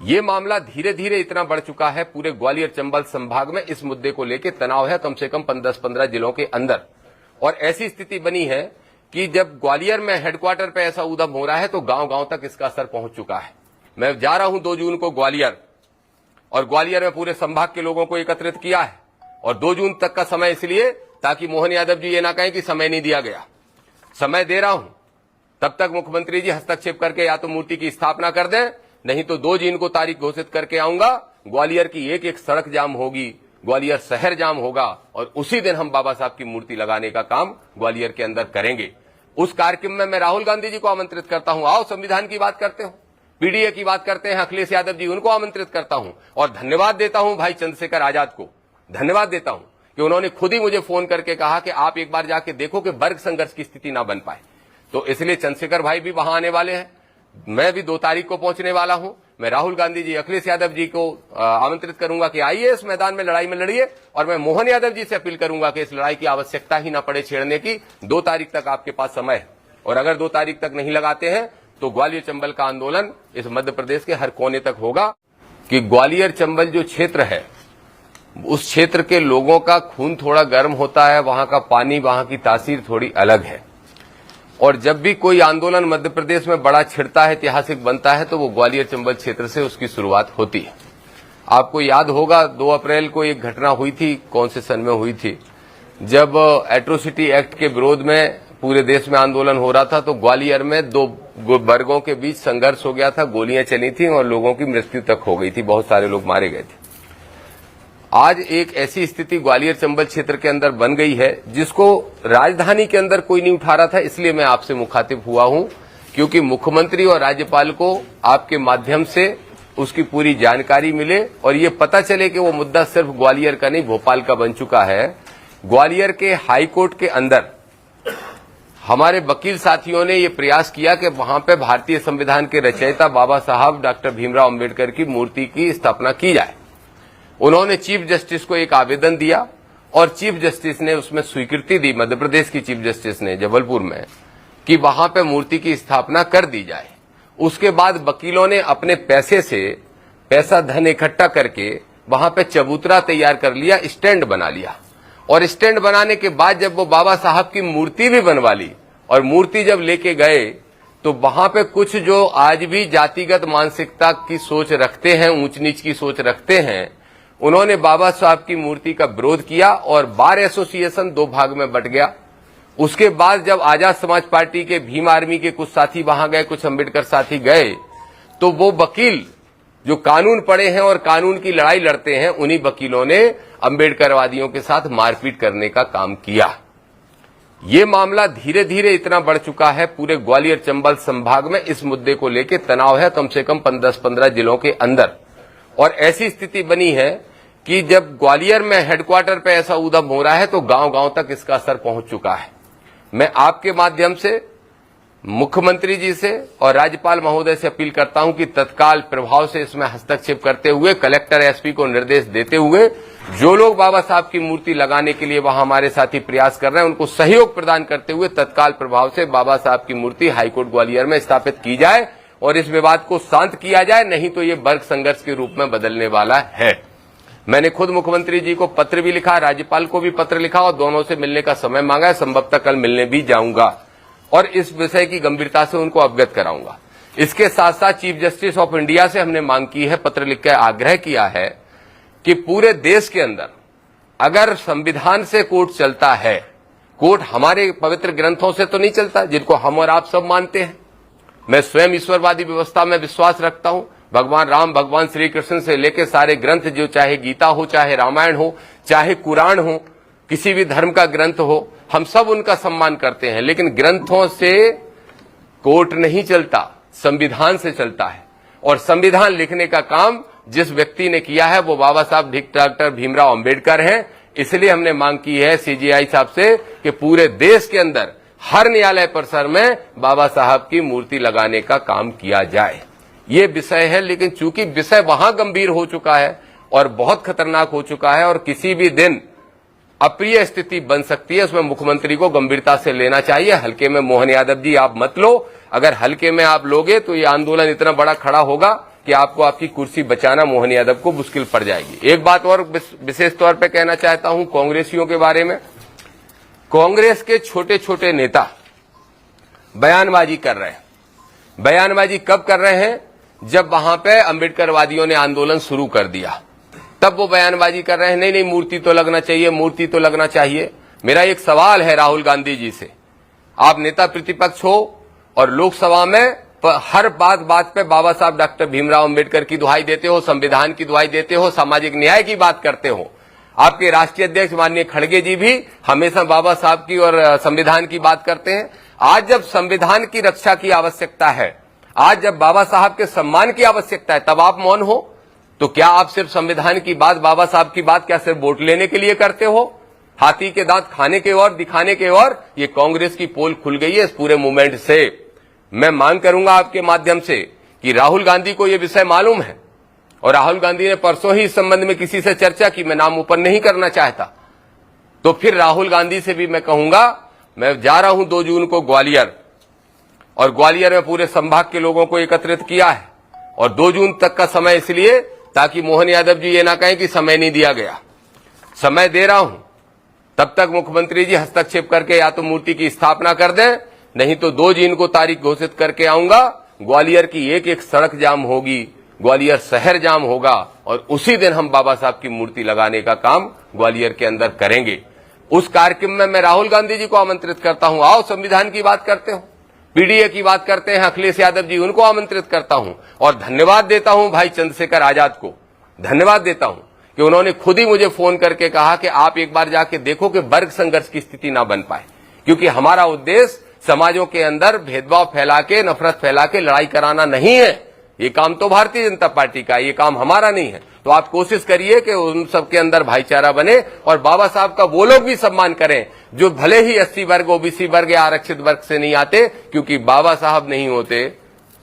ये मामला धीरे धीरे इतना बढ़ चुका है, पूरे ग्वालियर चंबल संभाग में इस मुद्दे को लेकर तनाव है कम से कम 10-15 जिलों के अंदर। और ऐसी स्थिति बनी है कि जब ग्वालियर में हेडक्वार्टर पे ऐसा उद्यम हो रहा है तो गांव गांव तक इसका असर पहुंच चुका है। मैं जा रहा हूं 2 जून को ग्वालियर, और ग्वालियर में पूरे संभाग के लोगों को एकत्रित किया है, और 2 जून तक का समय इसलिए ताकि मोहन यादव जी ये ना कहें कि समय नहीं दिया गया। समय दे रहा हूं, तब तक मुख्यमंत्री जी हस्तक्षेप करके या तो मूर्ति की स्थापना कर दें, नहीं तो 2 जून को तारीख घोषित करके आऊंगा। ग्वालियर की एक एक सड़क जाम होगी, ग्वालियर शहर जाम होगा, और उसी दिन हम बाबा साहब की मूर्ति लगाने का काम ग्वालियर के अंदर करेंगे। उस कार्यक्रम में मैं राहुल गांधी जी को आमंत्रित करता हूं, आओ संविधान की बात करते हो, पीडीए की बात करते हैं, अखिलेश यादव जी, उनको आमंत्रित करता हूं। और धन्यवाद देता हूं भाई चंद्रशेखर आजाद को, धन्यवाद देता हूं कि उन्होंने खुद ही मुझे फोन करके कहा कि आप एक बार जाके देखो कि वर्ग संघर्ष की स्थिति ना बन पाए। तो इसलिए चंद्रशेखर भाई भी वहां आने वाले हैं, मैं भी 2 तारीख को पहुंचने वाला हूं। मैं राहुल गांधी जी, अखिलेश यादव जी को आमंत्रित करूंगा कि आइए इस मैदान में लड़ाई में लड़िए, और मैं मोहन यादव जी से अपील करूंगा कि इस लड़ाई की आवश्यकता ही ना पड़े छेड़ने की। 2 तारीख तक आपके पास समय है, और अगर 2 तारीख तक नहीं लगाते हैं तो ग्वालियर चंबल का आंदोलन इस मध्य प्रदेश के हर कोने तक होगा। कि ग्वालियर चंबल जो क्षेत्र है, उस क्षेत्र के लोगों का खून थोड़ा गर्म होता है, वहां का पानी, वहां की तासीर थोड़ी अलग है। और जब भी कोई आंदोलन मध्य प्रदेश में बड़ा छिड़ता है, ऐतिहासिक बनता है, तो वो ग्वालियर चंबल क्षेत्र से उसकी शुरुआत होती है। आपको याद होगा 2 अप्रैल को एक घटना हुई थी, कौन से सन में हुई थी, जब एट्रोसिटी एक्ट के विरोध में पूरे देश में आंदोलन हो रहा था, तो ग्वालियर में 2 वर्गों के बीच संघर्ष हो गया था, गोलियां चली थी और लोगों की मृत्यु तक हो गई थी, बहुत सारे लोग मारे गए थे। आज एक ऐसी स्थिति ग्वालियर चंबल क्षेत्र के अंदर बन गई है जिसको राजधानी के अंदर कोई नहीं उठा रहा था। इसलिए मैं आपसे मुखातिब हुआ हूं, क्योंकि मुख्यमंत्री और राज्यपाल को आपके माध्यम से उसकी पूरी जानकारी मिले और ये पता चले कि वो मुद्दा सिर्फ ग्वालियर का नहीं, भोपाल का बन चुका है। ग्वालियर के हाईकोर्ट के अंदर हमारे वकील साथियों ने ये प्रयास किया कि वहां पे भारतीय संविधान के रचयिता बाबा साहब डॉक्टर भीमराव अंबेडकर की मूर्ति की स्थापना की जाए। उन्होंने चीफ जस्टिस को एक आवेदन दिया और चीफ जस्टिस ने उसमें स्वीकृति दी, मध्य प्रदेश की चीफ जस्टिस ने जबलपुर में, कि वहां पे मूर्ति की स्थापना कर दी जाए। उसके बाद वकीलों ने अपने पैसे से पैसा धन इकट्ठा करके वहां पे चबूतरा तैयार कर लिया, स्टैंड बना लिया, और स्टैंड बनाने के बाद जब वो बाबा साहब की मूर्ति भी बनवा ली और मूर्ति जब लेके गए, तो वहां पे कुछ जो आज भी जातिगत मानसिकता की सोच रखते हैं, ऊंच नीच की सोच रखते हैं, उन्होंने बाबा साहब की मूर्ति का विरोध किया और बार एसोसिएशन 2 भाग में बंट गया। उसके बाद जब आजाद समाज पार्टी के भीम आर्मी के कुछ साथी वहां गए, कुछ अंबेडकर साथी गए, तो वो वकील जो कानून पढ़े हैं और कानून की लड़ाई लड़ते हैं, उन्हीं वकीलों ने अंबेडकरवादियों के साथ मारपीट करने का काम किया। ये मामला धीरे धीरे इतना बढ़ चुका है, पूरे ग्वालियर चंबल संभाग में इस मुद्दे को लेकर तनाव है कम से कम 10-15 जिलों के अंदर। और ऐसी स्थिति बनी है कि जब ग्वालियर में हेडक्वार्टर पे ऐसा उद्यम हो रहा है तो गांव गांव तक इसका असर पहुंच चुका है। मैं आपके माध्यम से मुख्यमंत्री जी से और राज्यपाल महोदय से अपील करता हूं कि तत्काल प्रभाव से इसमें हस्तक्षेप करते हुए, कलेक्टर एसपी को निर्देश देते हुए, जो लोग बाबा साहब की मूर्ति लगाने के लिए वहां हमारे साथी प्रयास कर रहे हैं, उनको सहयोग प्रदान करते हुए तत्काल प्रभाव से बाबा साहब की मूर्ति हाईकोर्ट ग्वालियर में स्थापित की जाए और इस विवाद को शांत किया जाए, नहीं तो ये वर्ग संघर्ष के रूप में बदलने वाला है। मैंने खुद मुख्यमंत्री जी को पत्र भी लिखा, राज्यपाल को भी पत्र लिखा और दोनों से मिलने का समय मांगा है। संभवतः कल मिलने भी जाऊंगा और इस विषय की गंभीरता से उनको अवगत कराऊंगा। इसके साथ साथ चीफ जस्टिस ऑफ इंडिया से हमने मांग की है, पत्र लिखकर आग्रह किया है कि पूरे देश के अंदर अगर संविधान से कोर्ट चलता है, कोर्ट हमारे पवित्र ग्रंथों से तो नहीं चलता जिनको हम और आप सब मानते हैं। मैं स्वयं ईश्वरवादी व्यवस्था में विश्वास रखता हूं। भगवान राम, भगवान श्री कृष्ण से लेकर सारे ग्रंथ, जो चाहे गीता हो, चाहे रामायण हो, चाहे कुरान हो, किसी भी धर्म का ग्रंथ हो, हम सब उनका सम्मान करते हैं। लेकिन ग्रंथों से कोर्ट नहीं चलता, संविधान से चलता है। और संविधान लिखने का काम जिस व्यक्ति ने किया है वो बाबा साहब डॉक्टर भीमराव अंबेडकर हैं। इसलिए हमने मांग की है सीजेआई साहब से कि पूरे देश के अंदर हर न्यायालय परिसर में बाबा साहब की मूर्ति लगाने का काम किया जाए। ये विषय है, लेकिन चूंकि विषय वहां गंभीर हो चुका है और बहुत खतरनाक हो चुका है और किसी भी दिन अप्रिय स्थिति बन सकती है, उसमें मुख्यमंत्री को गंभीरता से लेना चाहिए। हल्के में मोहन यादव जी आप मत लो, अगर हल्के में आप लोगे तो ये आंदोलन इतना बड़ा खड़ा होगा कि आपको आपकी कुर्सी बचाना मोहन यादव को मुश्किल पड़ जाएगी। एक बात और विशेष तौर पे कहना चाहता हूं कांग्रेसियों के बारे में। कांग्रेस के छोटे छोटे नेता बयानबाजी कर रहे हैं। बयानबाजी कब कर रहे हैं? जब वहां पे अम्बेडकरवादियों ने आंदोलन शुरू कर दिया तब वो बयानबाजी कर रहे हैं, नहीं नहीं मूर्ति तो लगना चाहिए, मूर्ति तो लगना चाहिए। मेरा एक सवाल है राहुल गांधी जी से, आप नेता प्रतिपक्ष हो और लोकसभा में हर बात पे बाबा साहब डॉक्टर भीमराव अंबेडकर की दुहाई देते हो, संविधान की दुहाई देते हो, सामाजिक न्याय की बात करते हो। आपके राष्ट्रीय अध्यक्ष माननीय खड़गे जी भी हमेशा बाबा साहब की और संविधान की बात करते हैं। आज जब संविधान की रक्षा की आवश्यकता है, आज जब बाबा साहब के सम्मान की आवश्यकता है, तब आप मौन हो। तो क्या आप सिर्फ संविधान की बात, बाबा साहब की बात क्या सिर्फ वोट लेने के लिए करते हो? हाथी के दांत खाने के और दिखाने के और ये कांग्रेस की पोल खुल गई है इस पूरे मूवमेंट से। मैं मांग करूंगा आपके माध्यम से कि राहुल गांधी को यह विषय मालूम है और राहुल गांधी ने परसों ही इस संबंध में किसी से चर्चा की, मैं नाम ऊपर नहीं करना चाहता। तो फिर राहुल गांधी से भी मैं कहूंगा, मैं जा रहा हूं 2 जून को ग्वालियर, और ग्वालियर में पूरे संभाग के लोगों को एकत्रित किया है और 2 जून तक का समय इसलिए ताकि मोहन यादव जी ये ना कहें कि समय नहीं दिया गया। समय दे रहा हूं, तब तक मुख्यमंत्री जी हस्तक्षेप करके या तो मूर्ति की स्थापना कर दें, नहीं तो 2 जून को तारीख घोषित करके आऊंगा। ग्वालियर की एक एक सड़क जाम होगी, ग्वालियर शहर जाम होगा और उसी दिन हम बाबा साहब की मूर्ति लगाने का काम ग्वालियर के अंदर करेंगे। उस कार्यक्रम में मैं राहुल गांधी जी को आमंत्रित करता हूं, आओ संविधान की बात करते हो, पीडीए की बात करते हैं, अखिलेश यादव जी उनको आमंत्रित करता हूं और धन्यवाद देता हूं भाई चंद्रशेखर आजाद को, धन्यवाद देता हूं कि उन्होंने खुद ही मुझे फोन करके कहा कि आप एक बार जाके देखो कि वर्ग संघर्ष की स्थिति ना बन पाए, क्योंकि हमारा उद्देश्य समाजों के अंदर भेदभाव फैला के, नफरत फैला के लड़ाई कराना नहीं है। ये काम तो भारतीय जनता पार्टी का है, ये काम हमारा नहीं है। तो आप कोशिश करिए कि उन सबके अंदर भाईचारा बने और बाबा साहब का वो लोग भी सम्मान करें जो भले ही एससी वर्ग, ओबीसी वर्ग या आरक्षित वर्ग से नहीं आते, क्योंकि बाबा साहब नहीं होते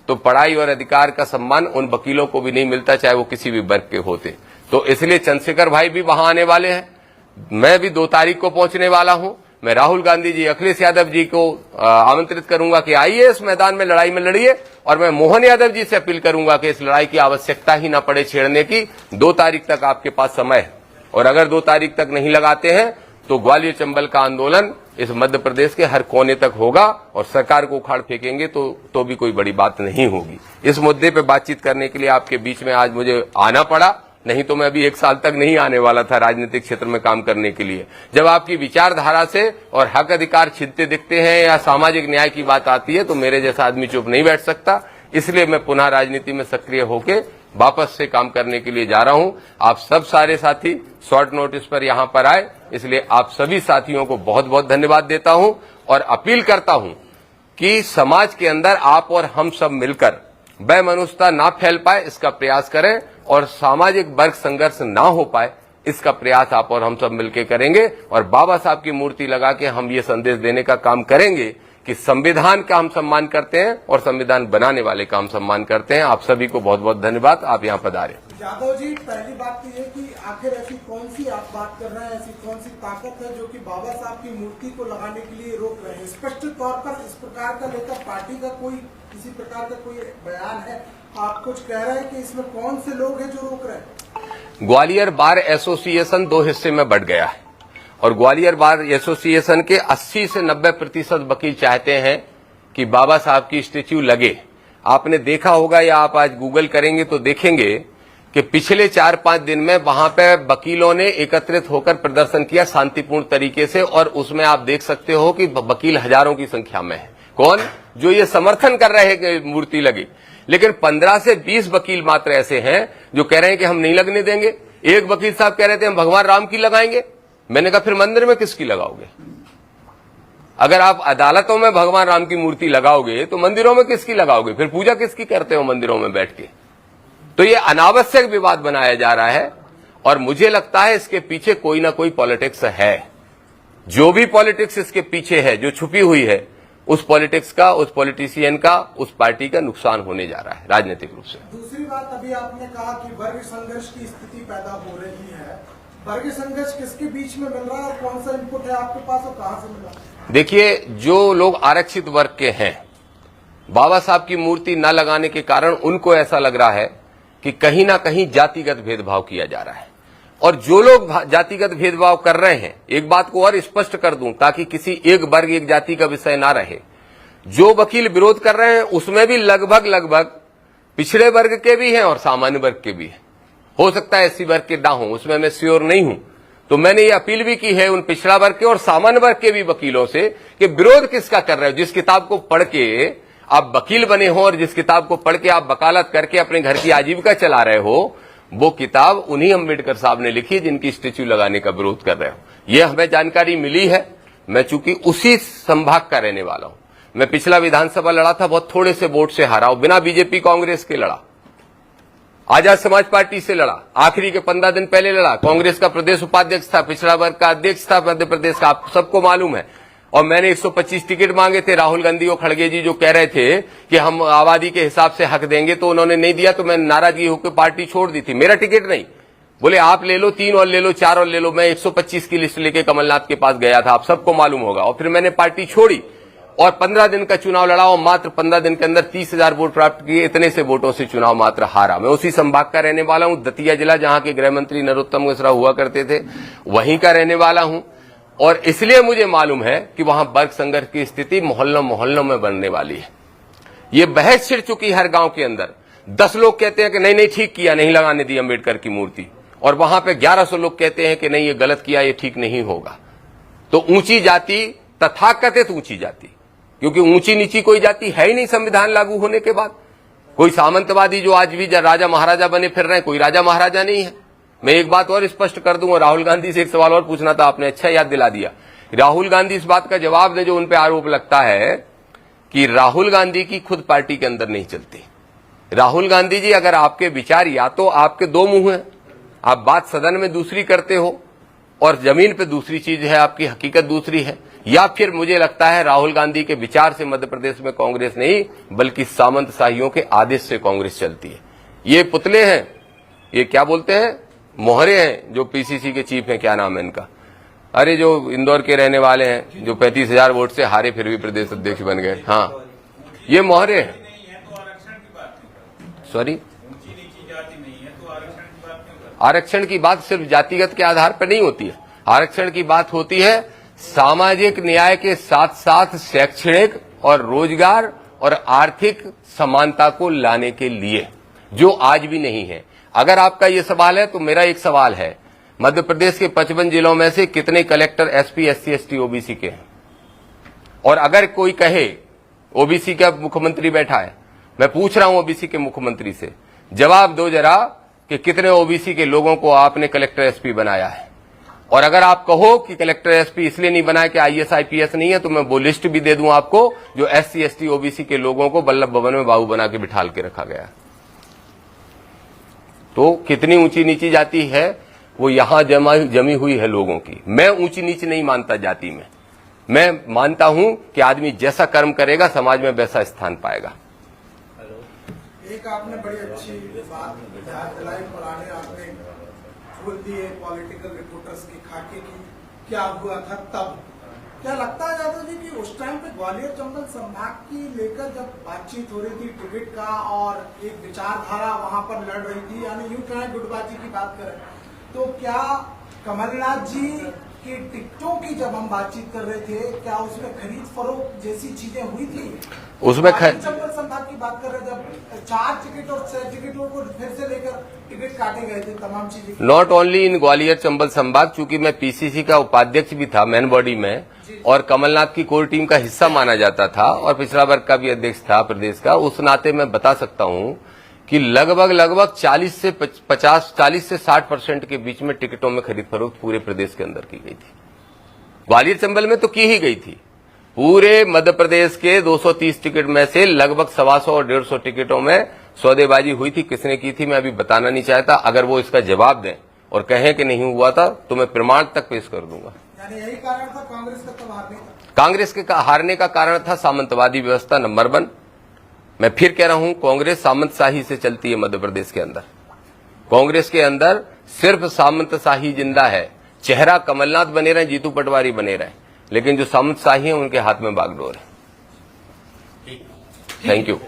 तो पढ़ाई और अधिकार का सम्मान उन वकीलों को भी नहीं मिलता, चाहे वो किसी भी वर्ग के होते। तो इसलिए चंद्रशेखर भाई भी वहां आने वाले हैं, मैं भी 2 तारीख को पहुंचने वाला हूं। मैं राहुल गांधी जी, अखिलेश यादव जी को आमंत्रित करूंगा कि आइए इस मैदान में लड़ाई में लड़िए, और मैं मोहन यादव जी से अपील करूंगा कि इस लड़ाई की आवश्यकता ही ना पड़े छेड़ने की। 2 तारीख तक आपके पास समय है और अगर 2 तारीख तक नहीं लगाते हैं तो ग्वालियर चंबल का आंदोलन इस मध्य प्रदेश के हर कोने तक होगा और सरकार को उखाड़ फेंकेंगे तो भी कोई बड़ी बात नहीं होगी। इस मुद्दे पे बातचीत करने के लिए आपके बीच में आज मुझे आना पड़ा, नहीं तो मैं अभी 1 साल तक नहीं आने वाला था राजनीतिक क्षेत्र में काम करने के लिए। जब आपकी विचारधारा से और हक अधिकार छिनते दिखते हैं या सामाजिक न्याय की बात आती है तो मेरे जैसा आदमी चुप नहीं बैठ सकता। इसलिए मैं पुनः राजनीति में सक्रिय होकर वापस से काम करने के लिए जा रहा हूं। आप सब सारे साथी शॉर्ट नोटिस पर यहां पर आए, इसलिए आप सभी साथियों को बहुत बहुत धन्यवाद देता हूं और अपील करता हूं कि समाज के अंदर आप और हम सब मिलकर वैमनस्यता ना फैल पाए इसका प्रयास करें और सामाजिक वर्ग संघर्ष ना हो पाए इसका प्रयास आप और हम सब मिलकर करेंगे और बाबा साहब की मूर्ति लगा के हम ये संदेश देने का काम करेंगे कि संविधान का हम सम्मान करते हैं और संविधान बनाने वाले का हम सम्मान करते हैं। आप सभी को बहुत बहुत धन्यवाद, आप यहाँ पधारे। यादव जी, पहली बात तो ये कि आखिर ऐसी कौन सी आप बात कर रहे हैं, ऐसी कौन सी ताकत है जो कि बाबा साहब की मूर्ति को लगाने के लिए रोक रहे हैं? स्पष्ट तौर पर इस प्रकार का लेकर पार्टी का कोई किसी प्रकार का कोई बयान है? आप कुछ कह रहे हैं कि इसमें कौन से लोग हैं जो रोक रहे हैं? ग्वालियर बार एसोसिएशन 2 हिस्से में बढ़ गया है और ग्वालियर बार एसोसिएशन के 80 से 90% वकील चाहते हैं कि बाबा साहब की स्टेच्यू लगे। आपने देखा होगा या आप आज गूगल करेंगे तो देखेंगे कि पिछले 4-5 दिन में वहां पे वकीलों ने एकत्रित होकर प्रदर्शन किया शांतिपूर्ण तरीके से और उसमें आप देख सकते हो कि वकील हजारों की संख्या में है। कौन? जो ये समर्थन कर रहे हैं कि मूर्ति लगे। लेकिन 15 से 20 वकील मात्र ऐसे हैं जो कह रहे हैं कि हम नहीं लगने देंगे। एक वकील साहब कह रहे थे हम भगवान राम की लगाएंगे। मैंने कहा फिर मंदिर में किसकी लगाओगे? अगर आप अदालतों में भगवान राम की मूर्ति लगाओगे तो मंदिरों में किसकी लगाओगे? फिर पूजा किसकी करते हो मंदिरों में बैठ के? तो ये अनावश्यक विवाद बनाया जा रहा है और मुझे लगता है इसके पीछे कोई ना कोई पॉलिटिक्स है। जो भी पॉलिटिक्स इसके पीछे है, जो छुपी हुई है, उस पॉलिटिक्स का, उस पॉलिटिशियन का, उस पार्टी का नुकसान होने जा रहा है राजनीतिक रूप से। दूसरी बात, अभी आपने कहा कि वर्ग संघर्ष की स्थिति पैदा हो रही है। वर्ग संघर्ष किसके बीच में मिल रहा है और कौन सा इनपुट है आपके पास और कहां से मिला? देखिए, जो लोग आरक्षित वर्ग के हैं, बाबा साहब की मूर्ति न लगाने के कारण उनको ऐसा लग रहा है कि कहीं ना कहीं जातिगत भेदभाव किया जा रहा है। और जो लोग जातिगत भेदभाव कर रहे हैं, एक बात को और स्पष्ट कर दूं ताकि किसी एक वर्ग एक जाति का विषय ना रहे, जो वकील विरोध कर रहे हैं उसमें भी लगभग पिछड़े वर्ग के भी हैं और सामान्य वर्ग के भी हैं। हो सकता है एससी वर्ग के ना हो, उसमें मैं श्योर नहीं हूं। तो मैंने ये अपील भी की है उन पिछड़ा वर्ग के और सामान्य वर्ग के भी वकीलों से कि विरोध किसका कर रहे हो। जिस किताब को पढ़ के आप वकील बने हो और जिस किताब को पढ़ के आप वकालत करके अपने घर की आजीविका चला रहे हो, वो किताब उन्हीं अम्बेडकर साहब ने लिखी जिनकी स्टेच्यू लगाने का विरोध कर रहे हो। ये हमें जानकारी मिली है। मैं चूंकि उसी संभाग का रहने वाला हूं, मैं पिछला विधानसभा लड़ा था, बहुत थोड़े से वोट से हारा हूं, बिना बीजेपी कांग्रेस के लड़ा, आजाद समाज पार्टी से लड़ा, आखिरी के 15 दिन पहले लड़ा, कांग्रेस का प्रदेश उपाध्यक्ष था, पिछड़ा वर्ग का अध्यक्ष था मध्य प्रदेश का, आप सबको मालूम है। और मैंने 125 टिकट मांगे थे। राहुल गांधी और खड़गे जी जो कह रहे थे कि हम आबादी के हिसाब से हक देंगे, तो उन्होंने नहीं दिया, तो मैंने नाराजगी होकर पार्टी छोड़ दी थी। मेरा टिकट नहीं, बोले आप ले लो, 3 और ले लो, 4 और ले लो। मैं 125 की लिस्ट लेके कमलनाथ के पास गया था, आप सबको मालूम होगा। और फिर मैंने पार्टी छोड़ी और 15 दिन का चुनाव लड़ा और मात्र 15 दिन के अंदर 30,000 वोट प्राप्त किए। इतने से वोटों से चुनाव मात्र हारा। मैं उसी संभाग का रहने वाला हूं, दतिया जिला, जहां के गृह मंत्री नरोत्तम मिश्रा हुआ करते थे, वहीं का रहने वाला हूं। और इसलिए मुझे मालूम है कि वहां वर्ग संघर्ष की स्थिति मोहल्लों में बनने वाली है। ये बहस छिड़ चुकी हर गांव के अंदर। 10 लोग कहते हैं कि नहीं ठीक किया, नहीं लगाने दी अम्बेडकर की मूर्ति, और वहां पे 1100 लोग कहते हैं कि नहीं ये गलत किया, ये ठीक नहीं होगा। तो ऊंची जाति, तथाकथित ऊंची जाति, क्योंकि ऊंची नीची कोई जाति है ही नहीं संविधान लागू होने के बाद। कोई सामंतवादी जो आज भी राजा महाराजा बने फिर रहे हैं, कोई राजा महाराजा नहीं है। मैं एक बात और स्पष्ट कर दूं, राहुल गांधी से एक सवाल और पूछना था, आपने अच्छा याद दिला दिया। राहुल गांधी इस बात का जवाब दे जो उन पे आरोप लगता है कि राहुल गांधी की खुद पार्टी के अंदर नहीं चलती। राहुल गांधी जी, अगर आपके विचार या तो आपके 2 मुंह हैं, आप बात सदन में दूसरी करते हो और जमीन पे दूसरी चीज है, आपकी हकीकत दूसरी है, या फिर मुझे लगता है राहुल गांधी के विचार से मध्य प्रदेश में कांग्रेस नहीं बल्कि सामंतशाहियों के आदेश से कांग्रेस चलती है। ये पुतले हैं, ये क्या बोलते हैं, मोहरे हैं, जो पीसीसी के चीफ हैं, क्या नाम है इनका, अरे जो इंदौर के रहने वाले हैं, जो 35,000 वोट से हारे फिर भी प्रदेश अध्यक्ष बन गए। हाँ, ये मोहरे हैं। सॉरी, आरक्षण की बात सिर्फ जातिगत के आधार पर नहीं होती है। आरक्षण की बात होती है सामाजिक न्याय के साथ साथ शैक्षणिक और रोजगार और आर्थिक समानता को लाने के लिए, जो आज भी नहीं है। अगर आपका ये सवाल है तो मेरा एक सवाल है, मध्य प्रदेश के 55 जिलों में से कितने collector SP, SC, ST, OBC के हैं? और अगर कोई कहे ओबीसी का मुख्यमंत्री बैठा है, मैं पूछ रहा हूं ओबीसी के मुख्यमंत्री से, जवाब दो जरा कि कितने ओबीसी के लोगों को आपने कलेक्टर एसपी बनाया है। और अगर आप कहो कि कलेक्टर एसपी इसलिए नहीं बनाया कि आईएएस आईपीएस नहीं है, तो मैं वो लिस्ट भी दे दूं आपको जो एससी, एसटी, ओबीसी के लोगों को वल्लभ भवन में बाबू बना के बिठाल के रखा गया। तो कितनी ऊंची नीची जाति है वो यहां जमी हुई है लोगों की। मैं ऊंची नीची नहीं मानता जाति में, मैं मानता हूं कि आदमी जैसा कर्म करेगा समाज में वैसा स्थान पाएगा। एक आपने बड़ी अच्छी बात याद दिलाई, पुराने आपने खोल दिए पॉलिटिकल रिपोर्टर्स की खाके की, क्या हुआ था तब। क्या लगता है यादव जी कि उस टाइम पे ग्वालियर चंबल संभाग की लेकर जब बातचीत हो रही थी टिकट का और एक विचारधारा वहां पर लड़ रही थी, यानी यूं कहें गुटबाजी की बात करें, तो क्या कमलनाथ जी की टिकटों की जब हम बातचीत कर रहे थे, क्या उसमें खरीद फरोख्त जैसी चीजें हुई थी? उसमें चंबल संभाग की बात कर रहे जब 4 टिकट और 6 टिकटों को फिर से लेकर टिकट काटे गए थे, तमाम चीजें। Not only in Gwalior Chambal संभाग, चूंकि मैं पीसीसी का उपाध्यक्ष भी था मेन बॉडी में और कमलनाथ की कोर टीम का हिस्सा माना जाता था और पिछड़ा वर्ग का भी अध्यक्ष था प्रदेश का, उस नाते मैं बता सकता हूं कि लगभग 40 से 60% के बीच में टिकटों में खरीद फरोख्त पूरे प्रदेश के अंदर की गई थी। ग्वालियर चंबल में तो की ही गई थी। पूरे मध्य प्रदेश के 230 टिकट में से लगभग 125 और 150 टिकटों में सौदेबाजी हुई थी। किसने की थी मैं अभी बताना नहीं चाहता। अगर वो इसका जवाब दें और कहें कि नहीं हुआ था तो मैं प्रमाण तक पेश कर दूंगा। यानी यही कारण था कांग्रेस का तब हारने का? कांग्रेस के हारने का कारण था सामंतवादी व्यवस्था नंबर 1। मैं फिर कह रहा हूं, कांग्रेस सामंतशाही से चलती है मध्य प्रदेश के अंदर। कांग्रेस के अंदर सिर्फ सामंतशाही जिंदा है। चेहरा कमलनाथ बने रहे, जीतू पटवारी बने रहे, लेकिन जो सामंतशाही है उनके हाथ में बागडोर है। Thank you.